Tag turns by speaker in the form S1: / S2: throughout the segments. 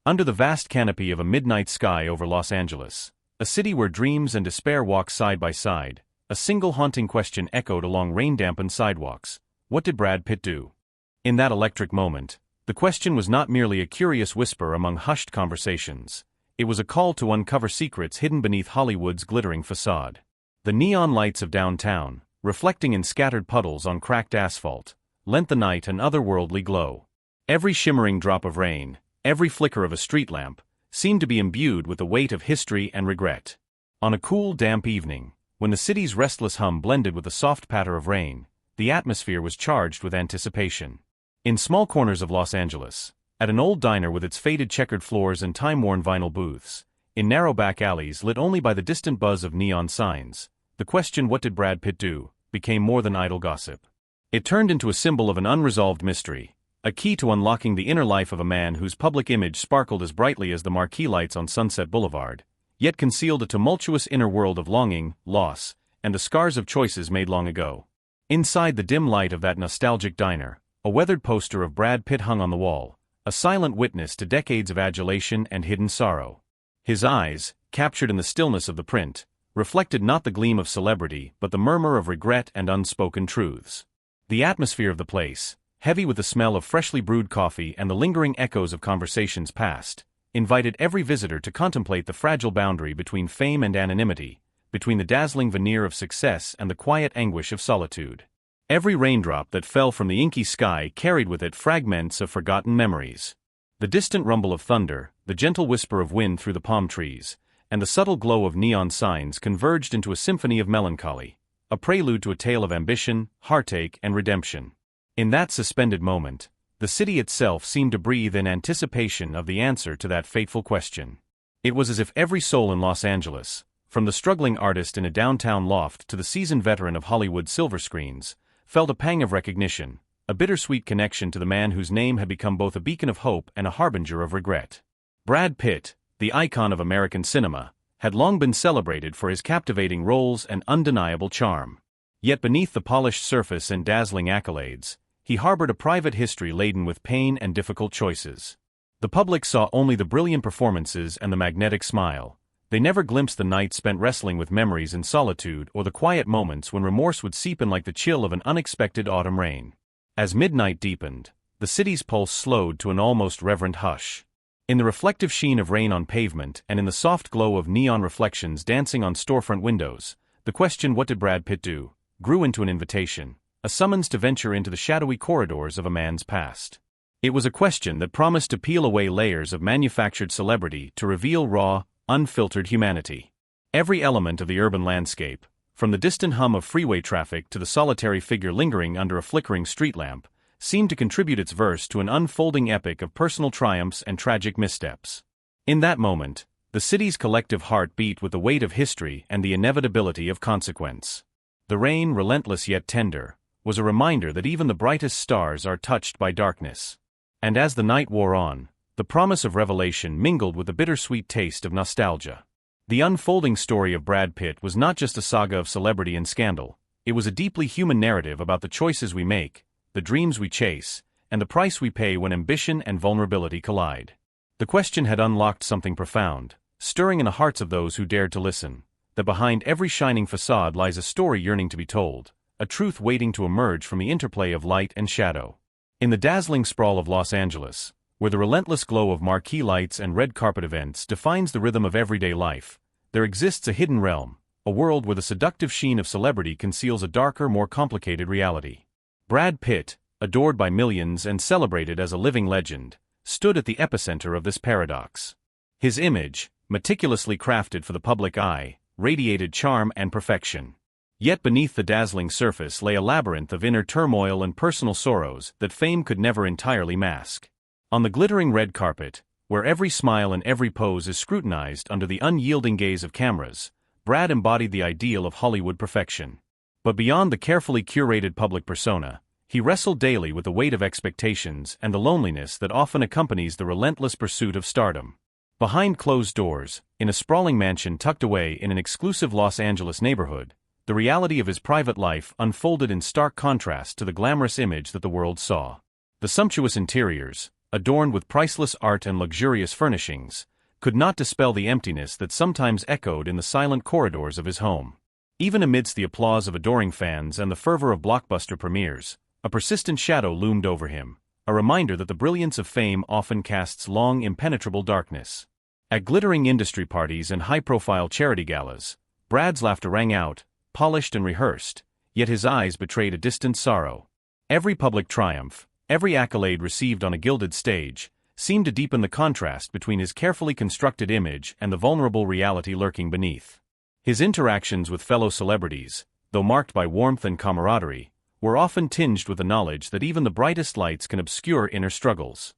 S1: Under the vast canopy of a midnight sky over Los Angeles, a city where dreams and despair walk side by side, a single haunting question echoed along rain-dampened sidewalks. What did Brad Pitt do? In that electric moment, the question was not merely a curious whisper among hushed conversations. It was a call to uncover secrets hidden beneath Hollywood's glittering facade. The neon lights of downtown, reflecting in scattered puddles on cracked asphalt, lent the night an otherworldly glow. Every shimmering drop of rain, every flicker of a street lamp, seemed to be imbued with the weight of history and regret. On a cool, damp evening, when the city's restless hum blended with the soft patter of rain, the atmosphere was charged with anticipation. In small corners of Los Angeles, at an old diner with its faded checkered floors and time-worn vinyl booths, in narrow back alleys lit only by the distant buzz of neon signs, the question "What did Brad Pitt do?" became more than idle gossip. It turned into a symbol of an unresolved mystery, a key to unlocking the inner life of a man whose public image sparkled as brightly as the marquee lights on Sunset Boulevard, yet concealed a tumultuous inner world of longing, loss, and the scars of choices made long ago. Inside the dim light of that nostalgic diner, a weathered poster of Brad Pitt hung on the wall, a silent witness to decades of adulation and hidden sorrow. His eyes, captured in the stillness of the print, reflected not the gleam of celebrity but the murmur of regret and unspoken truths. The atmosphere of the place, heavy with the smell of freshly brewed coffee and the lingering echoes of conversations past, invited every visitor to contemplate the fragile boundary between fame and anonymity, between the dazzling veneer of success and the quiet anguish of solitude. Every raindrop that fell from the inky sky carried with it fragments of forgotten memories. The distant rumble of thunder, the gentle whisper of wind through the palm trees, and the subtle glow of neon signs converged into a symphony of melancholy, a prelude to a tale of ambition, heartache, and redemption. In that suspended moment, the city itself seemed to breathe in anticipation of the answer to that fateful question. It was as if every soul in Los Angeles, from the struggling artist in a downtown loft to the seasoned veteran of Hollywood's silver screens, felt a pang of recognition, a bittersweet connection to the man whose name had become both a beacon of hope and a harbinger of regret. Brad Pitt, the icon of American cinema, had long been celebrated for his captivating roles and undeniable charm. Yet beneath the polished surface and dazzling accolades, he harbored a private history laden with pain and difficult choices. The public saw only the brilliant performances and the magnetic smile. They never glimpsed the nights spent wrestling with memories in solitude or the quiet moments when remorse would seep in like the chill of an unexpected autumn rain. As midnight deepened, the city's pulse slowed to an almost reverent hush. In the reflective sheen of rain on pavement and in the soft glow of neon reflections dancing on storefront windows, the question "What did Brad Pitt do?" grew into an invitation, a summons to venture into the shadowy corridors of a man's past. It was a question that promised to peel away layers of manufactured celebrity to reveal raw, unfiltered humanity. Every element of the urban landscape, from the distant hum of freeway traffic to the solitary figure lingering under a flickering street lamp, seemed to contribute its verse to an unfolding epic of personal triumphs and tragic missteps. In that moment, the city's collective heart beat with the weight of history and the inevitability of consequence. The rain, relentless yet tender, was a reminder that even the brightest stars are touched by darkness. And as the night wore on, the promise of revelation mingled with the bittersweet taste of nostalgia. The unfolding story of Brad Pitt was not just a saga of celebrity and scandal, it was a deeply human narrative about the choices we make, the dreams we chase, and the price we pay when ambition and vulnerability collide. The question had unlocked something profound, stirring in the hearts of those who dared to listen, that behind every shining facade lies a story yearning to be told, a truth waiting to emerge from the interplay of light and shadow. In the dazzling sprawl of Los Angeles, where the relentless glow of marquee lights and red carpet events defines the rhythm of everyday life, there exists a hidden realm, a world where the seductive sheen of celebrity conceals a darker, more complicated reality. Brad Pitt, adored by millions and celebrated as a living legend, stood at the epicenter of this paradox. His image, meticulously crafted for the public eye, radiated charm and perfection. Yet beneath the dazzling surface lay a labyrinth of inner turmoil and personal sorrows that fame could never entirely mask. On the glittering red carpet, where every smile and every pose is scrutinized under the unyielding gaze of cameras, Brad embodied the ideal of Hollywood perfection. But beyond the carefully curated public persona, he wrestled daily with the weight of expectations and the loneliness that often accompanies the relentless pursuit of stardom. Behind closed doors, in a sprawling mansion tucked away in an exclusive Los Angeles neighborhood, the reality of his private life unfolded in stark contrast to the glamorous image that the world saw. The sumptuous interiors, adorned with priceless art and luxurious furnishings, could not dispel the emptiness that sometimes echoed in the silent corridors of his home. Even amidst the applause of adoring fans and the fervor of blockbuster premieres, a persistent shadow loomed over him, a reminder that the brilliance of fame often casts long impenetrable darkness. At glittering industry parties and high-profile charity galas, Brad's laughter rang out, polished and rehearsed, yet his eyes betrayed a distant sorrow. Every public triumph, every accolade received on a gilded stage, seemed to deepen the contrast between his carefully constructed image and the vulnerable reality lurking beneath. His interactions with fellow celebrities, though marked by warmth and camaraderie, were often tinged with the knowledge that even the brightest lights can obscure inner struggles.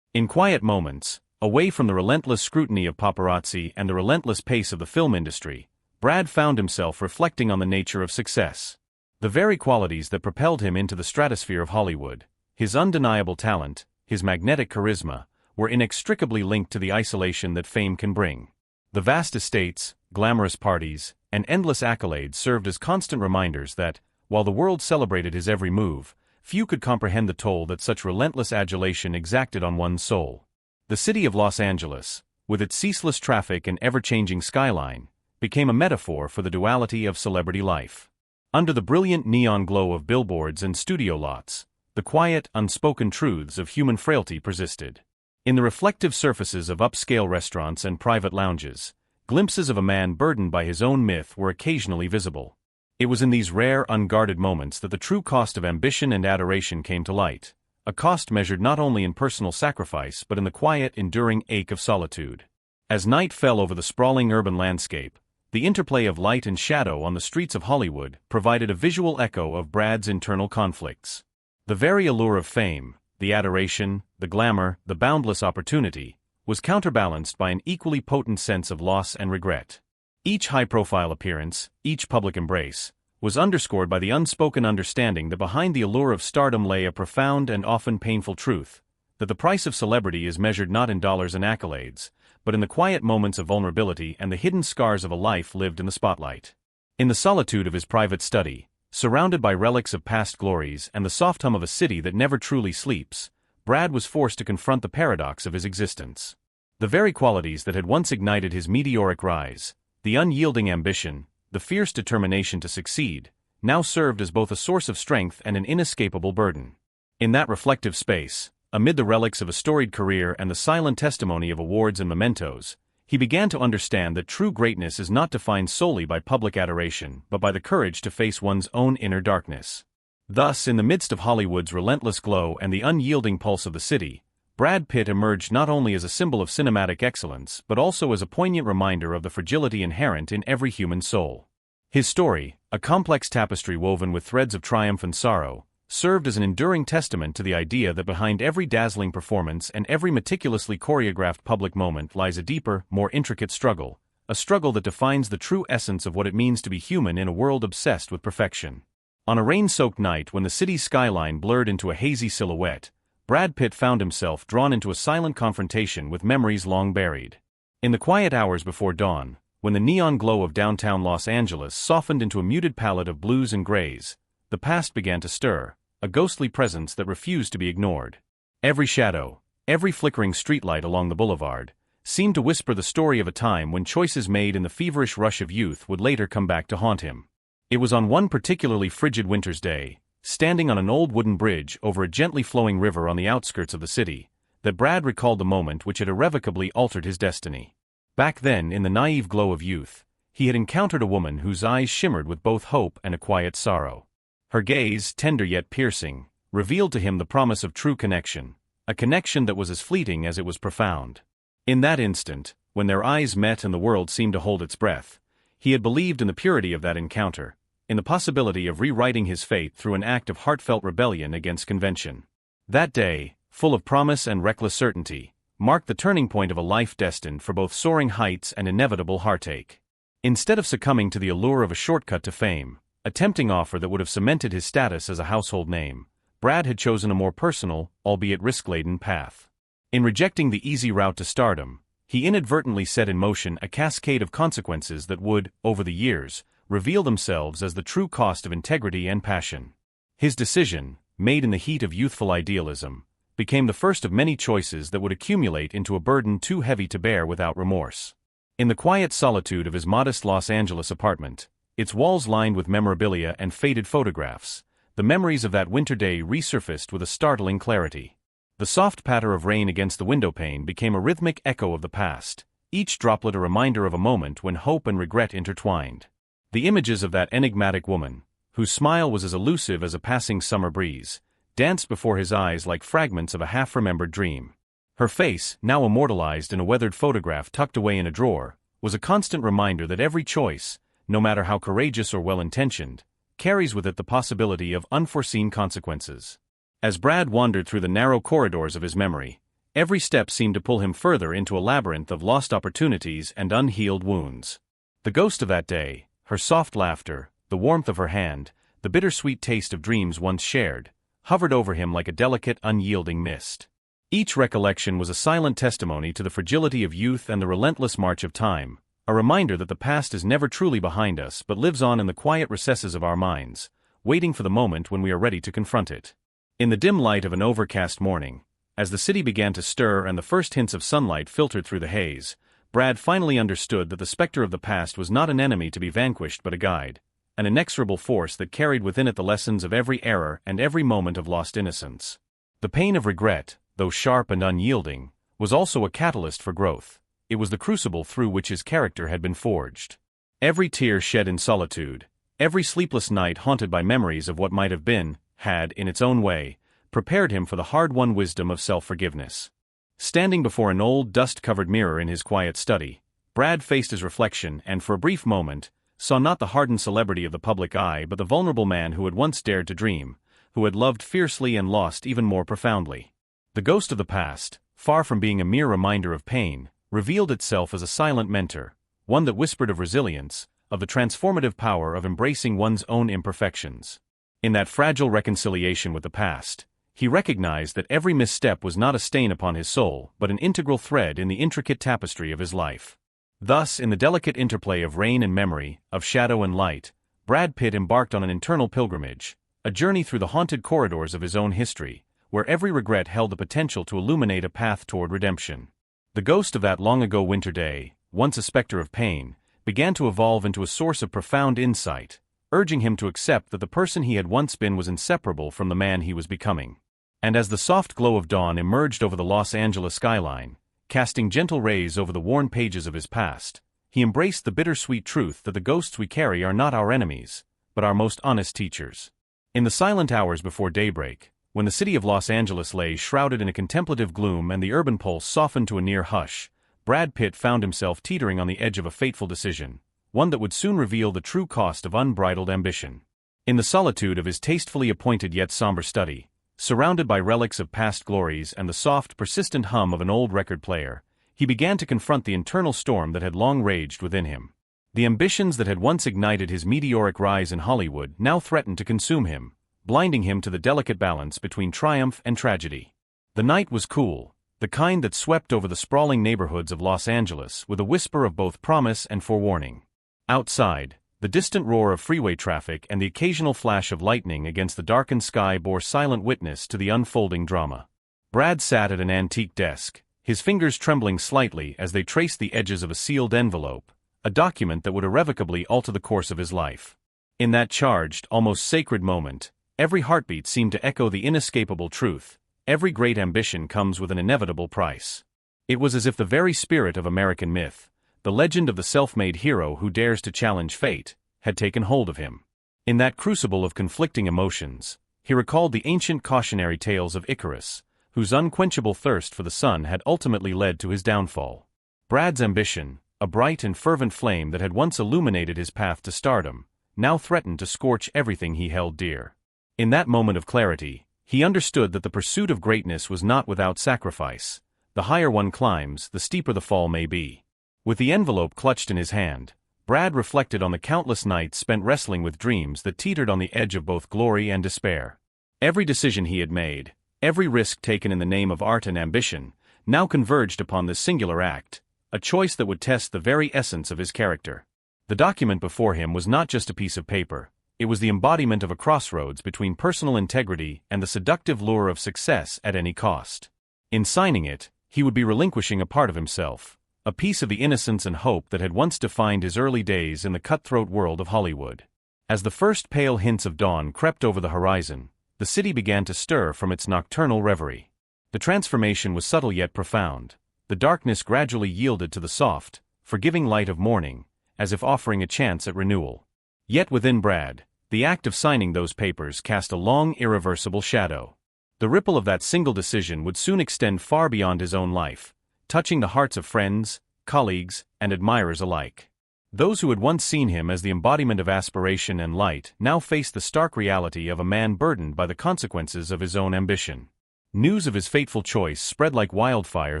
S1: In quiet moments, away from the relentless scrutiny of paparazzi and the relentless pace of the film industry, Brad found himself reflecting on the nature of success. The very qualities that propelled him into the stratosphere of Hollywood, his undeniable talent, his magnetic charisma, were inextricably linked to the isolation that fame can bring. The vast estates, glamorous parties, and endless accolades served as constant reminders that, while the world celebrated his every move, few could comprehend the toll that such relentless adulation exacted on one's soul. The city of Los Angeles, with its ceaseless traffic and ever-changing skyline, became a metaphor for the duality of celebrity life. Under the brilliant neon glow of billboards and studio lots, the quiet, unspoken truths of human frailty persisted. In the reflective surfaces of upscale restaurants and private lounges, glimpses of a man burdened by his own myth were occasionally visible. It was in these rare, unguarded moments that the true cost of ambition and adoration came to light, a cost measured not only in personal sacrifice but in the quiet, enduring ache of solitude. As night fell over the sprawling urban landscape, the interplay of light and shadow on the streets of Hollywood provided a visual echo of Brad's internal conflicts. The very allure of fame, the adoration, the glamour, the boundless opportunity, was counterbalanced by an equally potent sense of loss and regret. Each high-profile appearance, each public embrace, was underscored by the unspoken understanding that behind the allure of stardom lay a profound and often painful truth, that the price of celebrity is measured not in dollars and accolades, but in the quiet moments of vulnerability and the hidden scars of a life lived in the spotlight. In the solitude of his private study, surrounded by relics of past glories and the soft hum of a city that never truly sleeps, Brad was forced to confront the paradox of his existence. The very qualities that had once ignited his meteoric rise, the unyielding ambition, the fierce determination to succeed, now served as both a source of strength and an inescapable burden. In that reflective space, amid the relics of a storied career and the silent testimony of awards and mementos, he began to understand that true greatness is not defined solely by public adoration but by the courage to face one's own inner darkness. Thus, in the midst of Hollywood's relentless glow and the unyielding pulse of the city, Brad Pitt emerged not only as a symbol of cinematic excellence but also as a poignant reminder of the fragility inherent in every human soul. His story, a complex tapestry woven with threads of triumph and sorrow, served as an enduring testament to the idea that behind every dazzling performance and every meticulously choreographed public moment lies a deeper, more intricate struggle, a struggle that defines the true essence of what it means to be human in a world obsessed with perfection. On a rain-soaked night when the city's skyline blurred into a hazy silhouette, Brad Pitt found himself drawn into a silent confrontation with memories long buried. In the quiet hours before dawn, when the neon glow of downtown Los Angeles softened into a muted palette of blues and grays, the past began to stir, a ghostly presence that refused to be ignored. Every shadow, every flickering streetlight along the boulevard, seemed to whisper the story of a time when choices made in the feverish rush of youth would later come back to haunt him. It was on one particularly frigid winter's day, standing on an old wooden bridge over a gently flowing river on the outskirts of the city, that Brad recalled the moment which had irrevocably altered his destiny. Back then, in the naive glow of youth, he had encountered a woman whose eyes shimmered with both hope and a quiet sorrow. Her gaze, tender yet piercing, revealed to him the promise of true connection, a connection that was as fleeting as it was profound. In that instant, when their eyes met and the world seemed to hold its breath, he had believed in the purity of that encounter, in the possibility of rewriting his fate through an act of heartfelt rebellion against convention. That day, full of promise and reckless certainty, marked the turning point of a life destined for both soaring heights and inevitable heartache. Instead of succumbing to the allure of a shortcut to fame, a tempting offer that would have cemented his status as a household name, Brad had chosen a more personal, albeit risk-laden path. In rejecting the easy route to stardom, he inadvertently set in motion a cascade of consequences that would, over the years, reveal themselves as the true cost of integrity and passion. His decision, made in the heat of youthful idealism, became the first of many choices that would accumulate into a burden too heavy to bear without remorse. In the quiet solitude of his modest Los Angeles apartment, its walls lined with memorabilia and faded photographs, the memories of that winter day resurfaced with a startling clarity. The soft patter of rain against the windowpane became a rhythmic echo of the past, each droplet a reminder of a moment when hope and regret intertwined. The images of that enigmatic woman, whose smile was as elusive as a passing summer breeze, danced before his eyes like fragments of a half-remembered dream. Her face, now immortalized in a weathered photograph tucked away in a drawer, was a constant reminder that every choice, no matter how courageous or well-intentioned, carries with it the possibility of unforeseen consequences. As Brad wandered through the narrow corridors of his memory, every step seemed to pull him further into a labyrinth of lost opportunities and unhealed wounds. The ghost of that day, her soft laughter, the warmth of her hand, the bittersweet taste of dreams once shared, hovered over him like a delicate, unyielding mist. Each recollection was a silent testimony to the fragility of youth and the relentless march of time, a reminder that the past is never truly behind us but lives on in the quiet recesses of our minds, waiting for the moment when we are ready to confront it. In the dim light of an overcast morning, as the city began to stir and the first hints of sunlight filtered through the haze, Brad finally understood that the specter of the past was not an enemy to be vanquished but a guide, an inexorable force that carried within it the lessons of every error and every moment of lost innocence. The pain of regret, though sharp and unyielding, was also a catalyst for growth. It was the crucible through which his character had been forged. Every tear shed in solitude, every sleepless night haunted by memories of what might have been, had, in its own way, prepared him for the hard-won wisdom of self-forgiveness. Standing before an old, dust-covered mirror in his quiet study, Brad faced his reflection and, for a brief moment, saw not the hardened celebrity of the public eye but the vulnerable man who had once dared to dream, who had loved fiercely and lost even more profoundly. The ghost of the past, far from being a mere reminder of pain, revealed itself as a silent mentor, one that whispered of resilience, of the transformative power of embracing one's own imperfections. In that fragile reconciliation with the past, he recognized that every misstep was not a stain upon his soul but an integral thread in the intricate tapestry of his life. Thus, in the delicate interplay of rain and memory, of shadow and light, Brad Pitt embarked on an internal pilgrimage, a journey through the haunted corridors of his own history, where every regret held the potential to illuminate a path toward redemption. The ghost of that long-ago winter day, once a specter of pain, began to evolve into a source of profound insight, urging him to accept that the person he had once been was inseparable from the man he was becoming. And as the soft glow of dawn emerged over the Los Angeles skyline, casting gentle rays over the worn pages of his past, he embraced the bittersweet truth that the ghosts we carry are not our enemies, but our most honest teachers. In the silent hours before daybreak, when the city of Los Angeles lay shrouded in a contemplative gloom and the urban pulse softened to a near hush, Brad Pitt found himself teetering on the edge of a fateful decision, one that would soon reveal the true cost of unbridled ambition. In the solitude of his tastefully appointed yet somber study, surrounded by relics of past glories and the soft, persistent hum of an old record player, he began to confront the internal storm that had long raged within him. The ambitions that had once ignited his meteoric rise in Hollywood now threatened to consume him, blinding him to the delicate balance between triumph and tragedy. The night was cool, the kind that swept over the sprawling neighborhoods of Los Angeles with a whisper of both promise and forewarning. Outside, the distant roar of freeway traffic and the occasional flash of lightning against the darkened sky bore silent witness to the unfolding drama. Brad sat at an antique desk, his fingers trembling slightly as they traced the edges of a sealed envelope, a document that would irrevocably alter the course of his life. In that charged, almost sacred moment, every heartbeat seemed to echo the inescapable truth: every great ambition comes with an inevitable price. It was as if the very spirit of American myth, the legend of the self-made hero who dares to challenge fate, had taken hold of him. In that crucible of conflicting emotions, he recalled the ancient cautionary tales of Icarus, whose unquenchable thirst for the sun had ultimately led to his downfall. Brad's ambition, a bright and fervent flame that had once illuminated his path to stardom, now threatened to scorch everything he held dear. In that moment of clarity, he understood that the pursuit of greatness was not without sacrifice. The higher one climbs, the steeper the fall may be. With the envelope clutched in his hand, Brad reflected on the countless nights spent wrestling with dreams that teetered on the edge of both glory and despair. Every decision he had made, every risk taken in the name of art and ambition, now converged upon this singular act, a choice that would test the very essence of his character. The document before him was not just a piece of paper, It was the embodiment of a crossroads between personal integrity and the seductive lure of success at any cost. In signing it, he would be relinquishing a part of himself, a piece of the innocence and hope that had once defined his early days in the cutthroat world of Hollywood. As the first pale hints of dawn crept over the horizon, the city began to stir from its nocturnal reverie. The transformation was subtle yet profound. The darkness gradually yielded to the soft, forgiving light of morning, as if offering a chance at renewal. Yet within Brad, the act of signing those papers cast a long, irreversible shadow. The ripple of that single decision would soon extend far beyond his own life, touching the hearts of friends, colleagues, and admirers alike. Those who had once seen him as the embodiment of aspiration and light now faced the stark reality of a man burdened by the consequences of his own ambition. News of his fateful choice spread like wildfire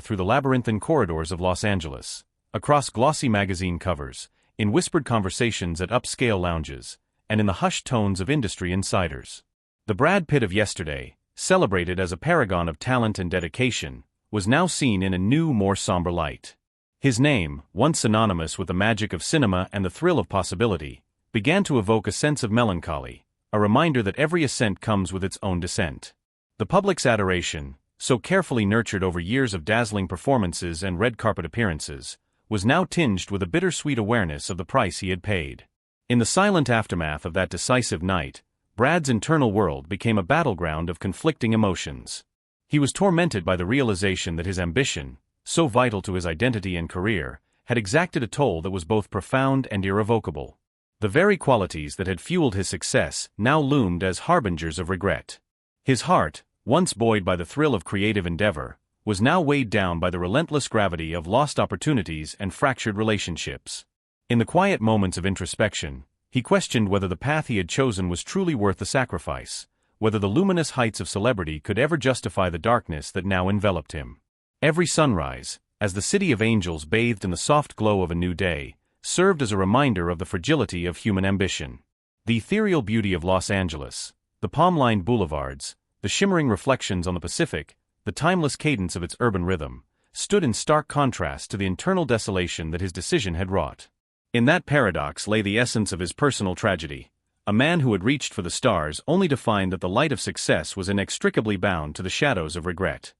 S1: through the labyrinthine corridors of Los Angeles, across glossy magazine covers, in whispered conversations at upscale lounges, and in the hushed tones of industry insiders. The Brad Pitt of yesterday, celebrated as a paragon of talent and dedication, was now seen in a new, more somber light. His name, once synonymous with the magic of cinema and the thrill of possibility, began to evoke a sense of melancholy, a reminder that every ascent comes with its own descent. The public's adoration, so carefully nurtured over years of dazzling performances and red carpet appearances, was now tinged with a bittersweet awareness of the price he had paid. In the silent aftermath of that decisive night, Brad's internal world became a battleground of conflicting emotions. He was tormented by the realization that his ambition, so vital to his identity and career, had exacted a toll that was both profound and irrevocable. The very qualities that had fueled his success now loomed as harbingers of regret. His heart, once buoyed by the thrill of creative endeavor, was now weighed down by the relentless gravity of lost opportunities and fractured relationships. In the quiet moments of introspection, he questioned whether the path he had chosen was truly worth the sacrifice, whether the luminous heights of celebrity could ever justify the darkness that now enveloped him. Every sunrise, as the city of angels bathed in the soft glow of a new day, served as a reminder of the fragility of human ambition. The ethereal beauty of Los Angeles, the palm-lined boulevards, the shimmering reflections on the Pacific, the timeless cadence of its urban rhythm, stood in stark contrast to the internal desolation that his decision had wrought. In that paradox lay the essence of his personal tragedy, a man who had reached for the stars only to find that the light of success was inextricably bound to the shadows of regret.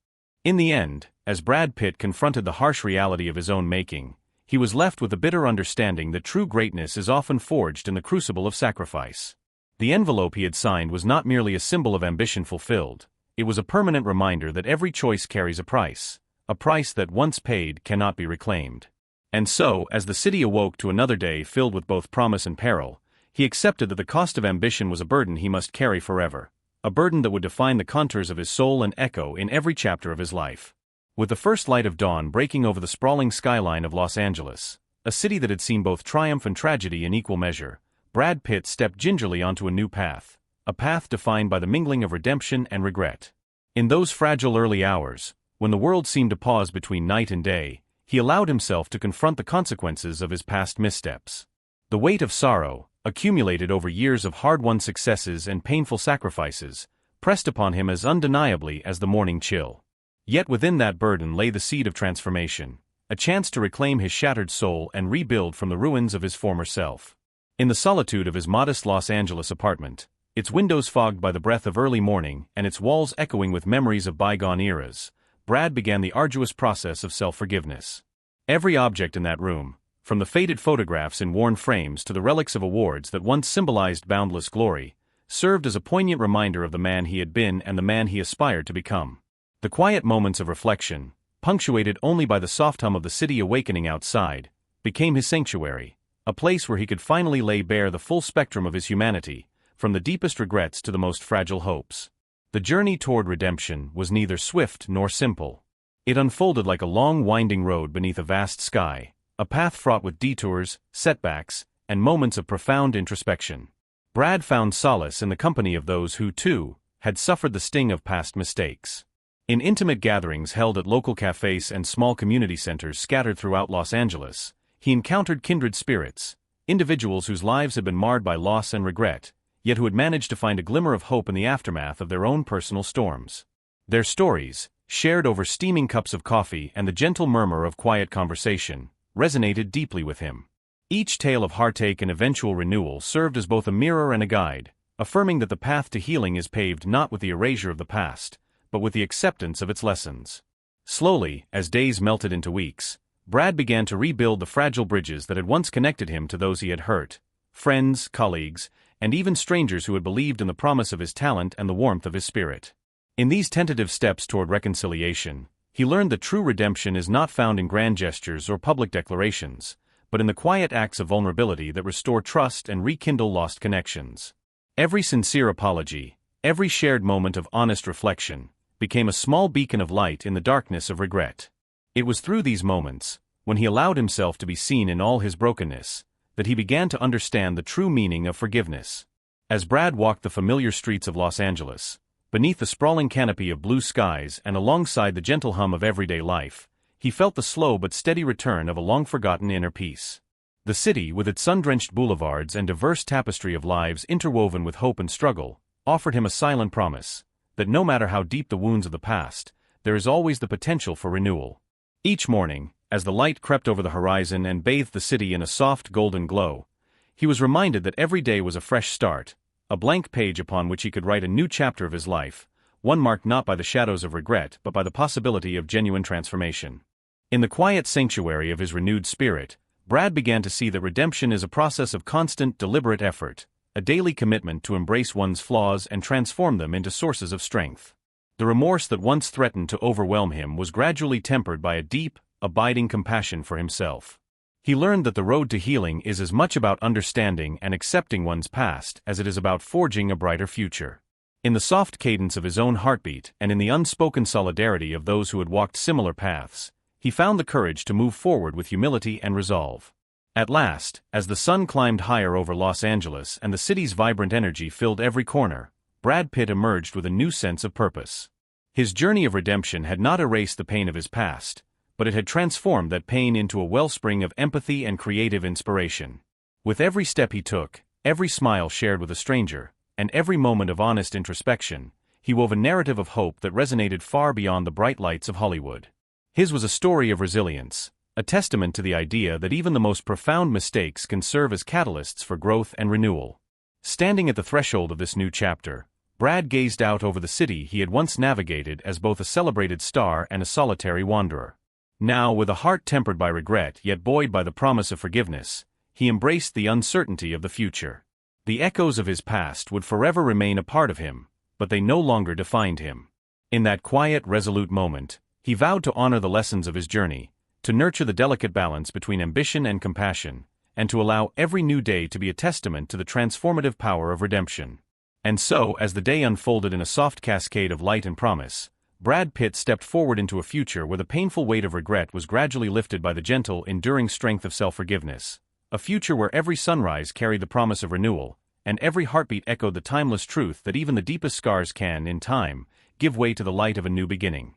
S1: In the end, as Brad Pitt confronted the harsh reality of his own making, he was left with a bitter understanding that true greatness is often forged in the crucible of sacrifice. The envelope he had signed was not merely a symbol of ambition fulfilled, it was a permanent reminder that every choice carries a price that once paid cannot be reclaimed. And so, as the city awoke to another day filled with both promise and peril, he accepted that the cost of ambition was a burden he must carry forever, a burden that would define the contours of his soul and echo in every chapter of his life. With the first light of dawn breaking over the sprawling skyline of Los Angeles, a city that had seen both triumph and tragedy in equal measure, Brad Pitt stepped gingerly onto a new path, a path defined by the mingling of redemption and regret. In those fragile early hours, when the world seemed to pause between night and day, he allowed himself to confront the consequences of his past missteps. The weight of sorrow, accumulated over years of hard-won successes and painful sacrifices, pressed upon him as undeniably as the morning chill. Yet within that burden lay the seed of transformation, a chance to reclaim his shattered soul and rebuild from the ruins of his former self. In the solitude of his modest Los Angeles apartment, its windows fogged by the breath of early morning and its walls echoing with memories of bygone eras, Brad began the arduous process of self-forgiveness. Every object in that room, from the faded photographs in worn frames to the relics of awards that once symbolized boundless glory, served as a poignant reminder of the man he had been and the man he aspired to become. The quiet moments of reflection, punctuated only by the soft hum of the city awakening outside, became his sanctuary, a place where he could finally lay bare the full spectrum of his humanity, from the deepest regrets to the most fragile hopes. The journey toward redemption was neither swift nor simple. It unfolded like a long winding road beneath a vast sky, a path fraught with detours, setbacks, and moments of profound introspection. Brad found solace in the company of those who, too, had suffered the sting of past mistakes. In intimate gatherings held at local cafes and small community centers scattered throughout Los Angeles, he encountered kindred spirits, individuals whose lives had been marred by loss and regret, yet who had managed to find a glimmer of hope in the aftermath of their own personal storms. Their stories, shared over steaming cups of coffee and the gentle murmur of quiet conversation, resonated deeply with him. Each tale of heartache and eventual renewal served as both a mirror and a guide, affirming that the path to healing is paved not with the erasure of the past, but with the acceptance of its lessons. Slowly, as days melted into weeks, Brad began to rebuild the fragile bridges that had once connected him to those he had hurt, friends, colleagues, and even strangers who had believed in the promise of his talent and the warmth of his spirit. In these tentative steps toward reconciliation, he learned that true redemption is not found in grand gestures or public declarations, but in the quiet acts of vulnerability that restore trust and rekindle lost connections. Every sincere apology, every shared moment of honest reflection, became a small beacon of light in the darkness of regret. It was through these moments, when he allowed himself to be seen in all his brokenness, that he began to understand the true meaning of forgiveness. As Brad walked the familiar streets of Los Angeles, beneath the sprawling canopy of blue skies and alongside the gentle hum of everyday life, he felt the slow but steady return of a long-forgotten inner peace. The city, with its sun-drenched boulevards and diverse tapestry of lives interwoven with hope and struggle, offered him a silent promise that no matter how deep the wounds of the past, there is always the potential for renewal. Each morning, as the light crept over the horizon and bathed the city in a soft golden glow, he was reminded that every day was a fresh start, a blank page upon which he could write a new chapter of his life, one marked not by the shadows of regret but by the possibility of genuine transformation. In the quiet sanctuary of his renewed spirit, Brad began to see that redemption is a process of constant, deliberate effort, a daily commitment to embrace one's flaws and transform them into sources of strength. The remorse that once threatened to overwhelm him was gradually tempered by a deep, abiding compassion for himself. He learned that the road to healing is as much about understanding and accepting one's past as it is about forging a brighter future. In the soft cadence of his own heartbeat and in the unspoken solidarity of those who had walked similar paths, he found the courage to move forward with humility and resolve. At last, as the sun climbed higher over Los Angeles and the city's vibrant energy filled every corner, Brad Pitt emerged with a new sense of purpose. His journey of redemption had not erased the pain of his past, but it had transformed that pain into a wellspring of empathy and creative inspiration. With every step he took, every smile shared with a stranger, and every moment of honest introspection, he wove a narrative of hope that resonated far beyond the bright lights of Hollywood. His was a story of resilience, a testament to the idea that even the most profound mistakes can serve as catalysts for growth and renewal. Standing at the threshold of this new chapter, Brad gazed out over the city he had once navigated as both a celebrated star and a solitary wanderer. Now, with a heart tempered by regret yet buoyed by the promise of forgiveness, he embraced the uncertainty of the future. The echoes of his past would forever remain a part of him, but they no longer defined him. In that quiet, resolute moment, he vowed to honor the lessons of his journey, to nurture the delicate balance between ambition and compassion, and to allow every new day to be a testament to the transformative power of redemption. And so, as the day unfolded in a soft cascade of light and promise, Brad Pitt stepped forward into a future where the painful weight of regret was gradually lifted by the gentle, enduring strength of self-forgiveness. A future where every sunrise carried the promise of renewal, and every heartbeat echoed the timeless truth that even the deepest scars can, in time, give way to the light of a new beginning.